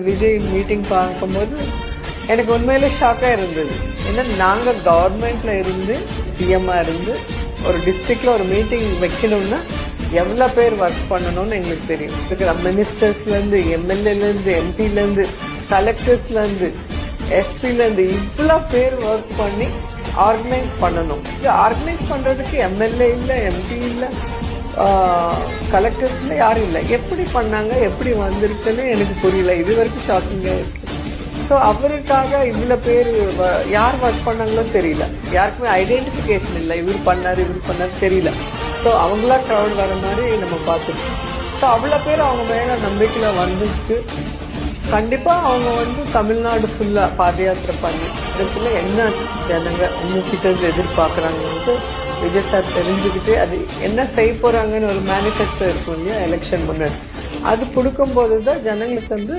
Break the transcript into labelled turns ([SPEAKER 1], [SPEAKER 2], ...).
[SPEAKER 1] Vijay meeting பார்க்கும்போது எனக்கு உண்மையிலே ஷாக்காக இருந்தது. ஏன்னா நாங்கள் கவர்மெண்ட்ல இருந்து சிஎம்மா இருந்து ஒரு டிஸ்ட்ரிக்ட்ல ஒரு மீட்டிங் வைக்கணும்னா எவ்வளோ பேர் ஒர்க் பண்ணணும்னு எங்களுக்கு தெரியும். இருக்கிற மினிஸ்டர்ஸ்லேருந்து, எம்எல்ஏலேருந்து, எம்பிலேருந்து, கலெக்டர்ஸ்லேருந்து, எஸ்பிலேருந்து இவ்வளோ பேர் ஒர்க் பண்ணி ஆர்கனைஸ் பண்ணணும். இது ஆர்கனைஸ் பண்ணுறதுக்கு எம்எல்ஏ இல்லை, எம்பி இல்லை, கலெக்டர்ஸ்ல யாரும் இல்லை. எப்படி பண்ணாங்க, எப்படி வந்திருக்குன்னு எனக்கு புரியல. இது வரைக்கும் ஷாக்கிங்காக இருக்கு. ஸோ அவருக்காக இவ்வளோ பேர் யார் ஒர்க் பண்ணாங்களோ தெரியல. யாருக்குமே ஐடென்டிஃபிகேஷன் இல்லை. இவர் பண்ணார் தெரியல. ஸோ அவங்களா க்ரௌட் வர மாதிரி நம்ம பார்த்துருக்கோம். ஸோ அவ்வளோ பேர் அவங்க மேலே நம்பிக்கையில் வந்துருக்கு. கண்டிப்பாக அவங்க தமிழ்நாடு ஃபுல்லாக பாத யாத்திரை பண்ணி இதுக்குள்ள என்ன ஜனங்க உங்ககிட்ட எதிர்பார்க்குறாங்கன்ட்டு விஜய் சார் தெரிஞ்சுக்கிட்டு அது என்ன செய்ய போகிறாங்கன்னு ஒரு மேனிஃபெஸ்டோ இருக்கும் இல்லையா எலெக்ஷன் முன்னாடி, அது கொடுக்கும்போது தான் ஜனங்களுக்கு